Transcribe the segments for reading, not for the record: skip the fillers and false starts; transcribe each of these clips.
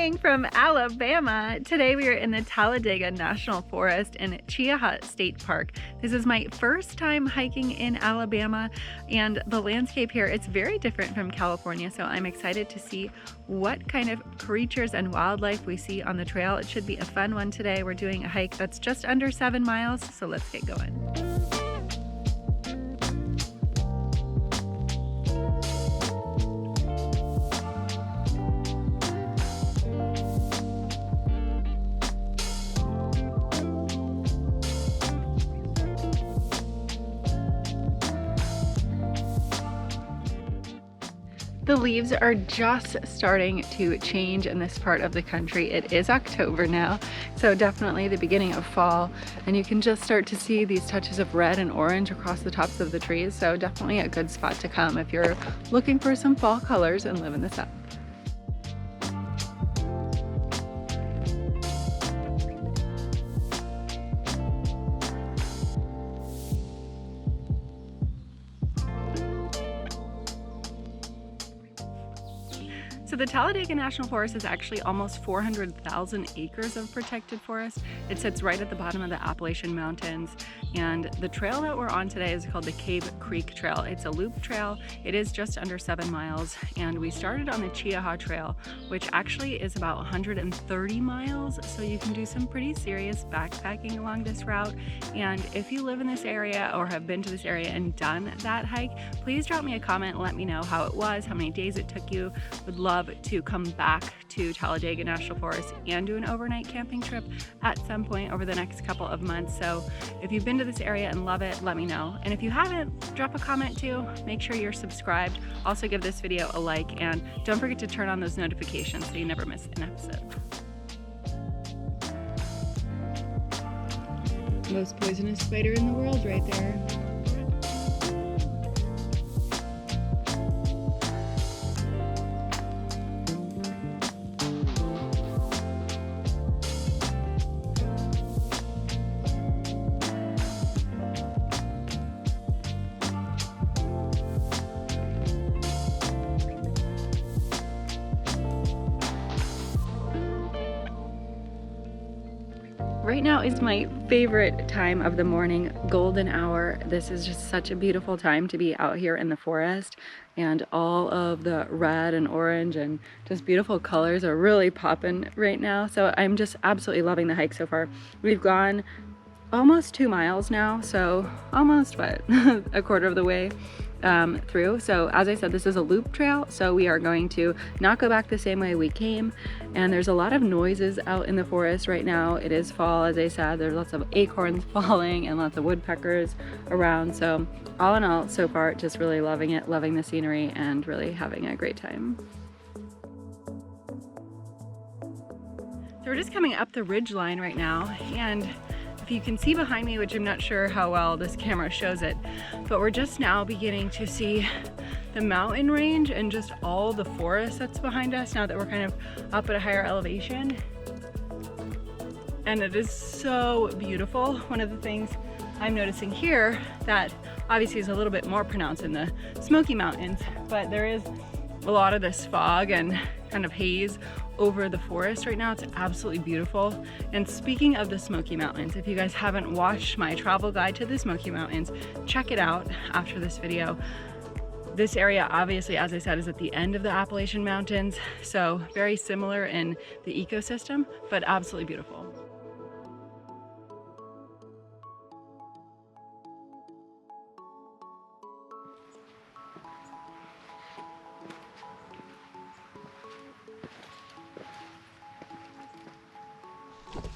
morning from Alabama. Today we are in the Talladega National Forest in Cheaha State Park. This is my first time hiking in Alabama, and the landscape here, it's very different from California, so I'm excited to see what kind of creatures and wildlife we see on the trail. It should be a fun one today. We're doing a hike that's just under 7 miles, so let's get going. The leaves are just starting to change in this part of the country. It is October now, so definitely the beginning of fall, and you can just start to see these touches of red and orange across the tops of the trees, so definitely a good spot to come if you're looking for some fall colors and living this up. So the Talladega National Forest is actually almost 400,000 acres of protected forest. It sits right at the bottom of the Appalachian Mountains, and the trail that we're on today is called the Cave Creek Trail. It's a loop trail. It is just under 7 miles, and we started on the Cheaha Trail, which actually is about 130 miles, so you can do some pretty serious backpacking along this route. And if you live in this area or have been to this area and done that hike, please drop me a comment and let me know how it was, how many days it took you. Would love to come back to Talladega National Forest and do an overnight camping trip at some point over the next couple of months. So if you've been to this area and love it, let me know. And if you haven't, drop a comment too. Make sure you're subscribed. Also give this video a like, and don't forget to turn on those notifications so you never miss an episode. Most poisonous spider in the world right there. Right now is my favorite time of the morning, golden hour. This is just such a beautiful time to be out here in the forest, and all of the red and orange and just beautiful colors are really popping right now. So I'm just absolutely loving the hike so far. We've gone almost 2 miles now, so almost what, a quarter of the way through. So as I said, this is a loop trail, so we are going to not go back the same way we came, and there's a lot of noises out in the forest right now. It is fall, as I said. There's lots of acorns falling and lots of woodpeckers around. So all in all, so far, just really loving it, loving the scenery, and really having a great time. So we're just coming up the ridgeline right now, and if you can see behind me, which I'm not sure how well this camera shows it, but we're just now beginning to see the mountain range and just all the forest that's behind us now that we're kind of up at a higher elevation. And it is so beautiful. One of the things I'm noticing here that obviously is a little bit more pronounced in the Smoky Mountains, but there is a lot of this fog and kind of haze over the forest right now. It's absolutely beautiful. And speaking of the Smoky Mountains, if you guys haven't watched my travel guide to the Smoky Mountains, check it out after this video. This area, obviously, as I said, is at the end of the Appalachian Mountains, so very similar in the ecosystem, but absolutely beautiful.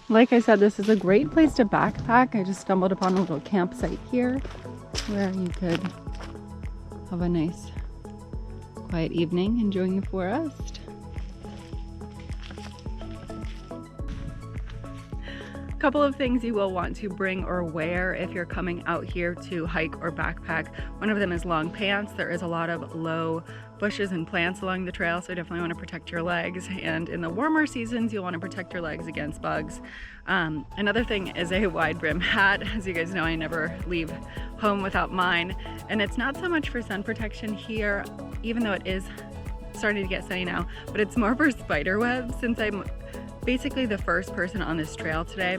Like I said, this is a great place to backpack. I just stumbled upon a little campsite here where you could have a nice quiet evening enjoying the forest. A couple of things you will want to bring or wear if you're coming out here to hike or backpack. One of them is long pants. There is a lot of low bushes and plants along the trail, so definitely want to protect your legs. And in the warmer seasons, you'll want to protect your legs against bugs. Another thing is a wide brim hat. As you guys know, I never leave home without mine. And it's not so much for sun protection here, even though it is starting to get sunny now, but it's more for spider webs. Since I'm basically the first person on this trail today,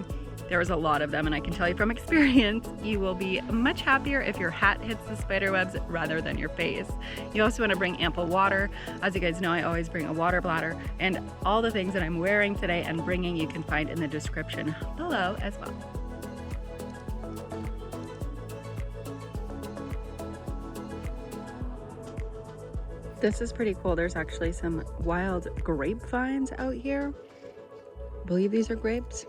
there was a lot of them, and I can tell you from experience, you will be much happier if your hat hits the spider webs rather than your face. You also want to bring ample water. As you guys know, I always bring a water bladder, and all the things that I'm wearing today and bringing you can find in the description below as well. This is pretty cool. There's actually some wild grapevines out here. I believe these are grapes.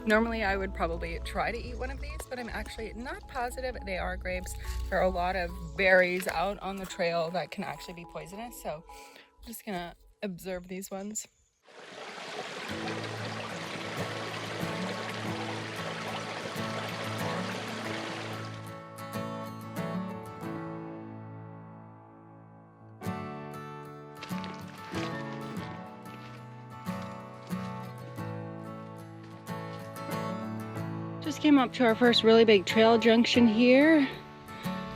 Normally I would probably try to eat one of these, but I'm actually not positive they are grapes. There are a lot of berries out on the trail that can actually be poisonous, so I'm just gonna observe these ones. Just came up to our first really big trail junction here,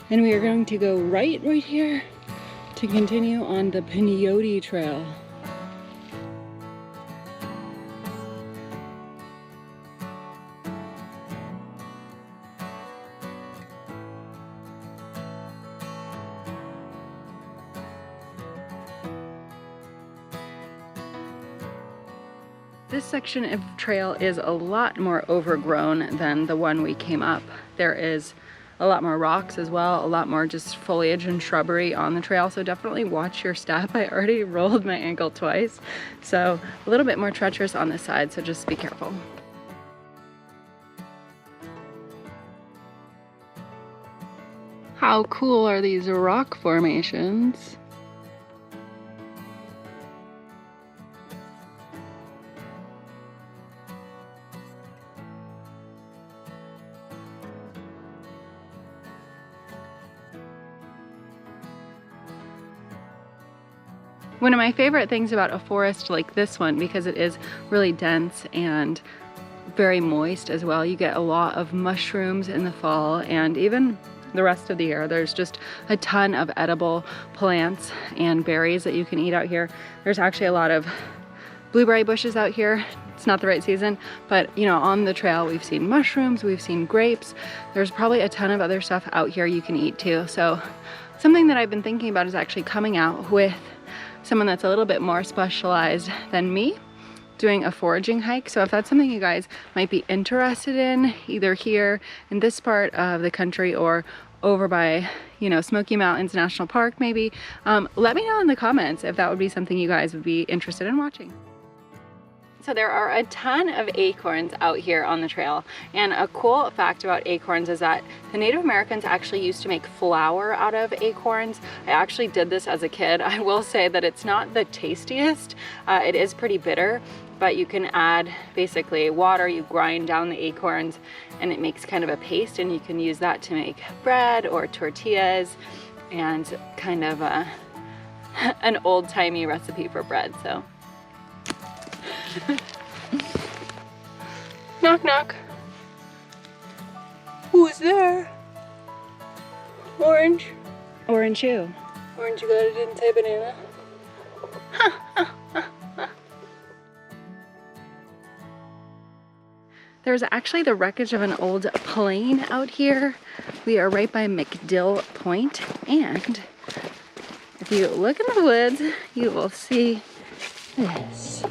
and we are going to go right here to continue on the Pinhoti Trail. This section of trail is a lot more overgrown than the one we came up. There is a lot more rocks as well, a lot more just foliage and shrubbery on the trail, so definitely watch your step. I already rolled my ankle twice, so a little bit more treacherous on this side, so just be careful. How cool are these rock formations? One of my favorite things about a forest like this one, because it is really dense and very moist as well, you get a lot of mushrooms in the fall and even the rest of the year. There's just a ton of edible plants and berries that you can eat out here. There's actually a lot of blueberry bushes out here. It's not the right season, but you know, on the trail we've seen mushrooms, we've seen grapes. There's probably a ton of other stuff out here you can eat too. So something that I've been thinking about is actually coming out with someone that's a little bit more specialized than me, doing a foraging hike. So if that's something you guys might be interested in, either here in this part of the country or over by, you know, Smoky Mountains National Park maybe, let me know in the comments if that would be something you guys would be interested in watching. So there are a ton of acorns out here on the trail, and a cool fact about acorns is that the Native Americans actually used to make flour out of acorns. I actually did this as a kid. I will say that it's not the tastiest. It is pretty bitter, but you can add basically water, you grind down the acorns, and it makes kind of a paste, and you can use that to make bread or tortillas, and kind of an old-timey recipe for bread. So knock knock. Who's there? Orange. Orange who? Orange, you glad I didn't say banana? There's actually the wreckage of an old plane out here. We are right by McDill Point, and if you look in the woods, you will see this.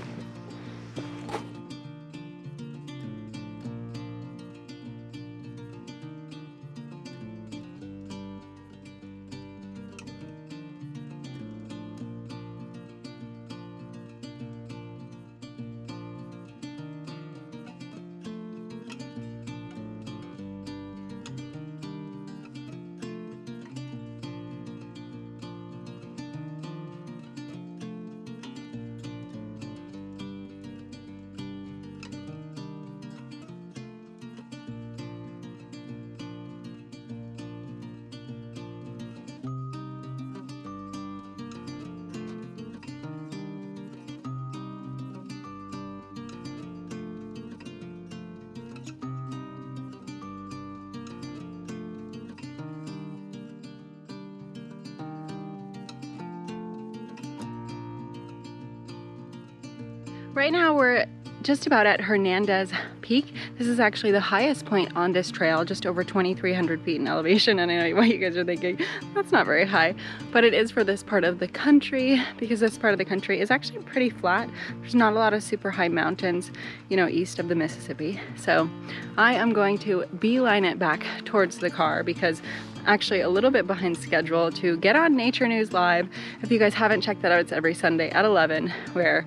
Right now we're just about at Hernandez Peak. This is actually the highest point on this trail, just over 2,300 feet in elevation. And I know what you guys are thinking, that's not very high, but it is for this part of the country, because this part of the country is actually pretty flat. There's not a lot of super high mountains, you know, east of the Mississippi. So I am going to beeline it back towards the car, because actually a little bit behind schedule to get on Nature News Live. If you guys haven't checked that out, it's every Sunday at 11, where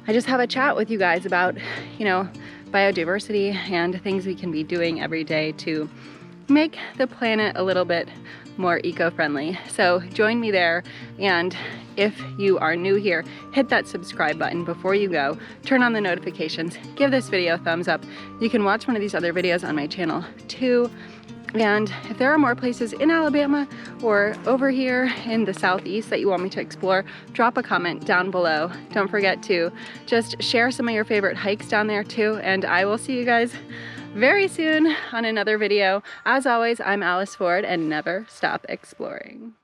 I just have a chat with you guys about, you know, biodiversity and things we can be doing every day to make the planet a little bit more eco-friendly. So join me there, and if you are new here, hit that subscribe button before you go, turn on the notifications, give this video a thumbs up. You can watch one of these other videos on my channel too. And if there are more places in Alabama or over here in the southeast that you want me to explore, drop a comment down below. Don't forget to just share some of your favorite hikes down there too, and I will see you guys very soon on another video. As always, I'm Alice Ford, and never stop exploring.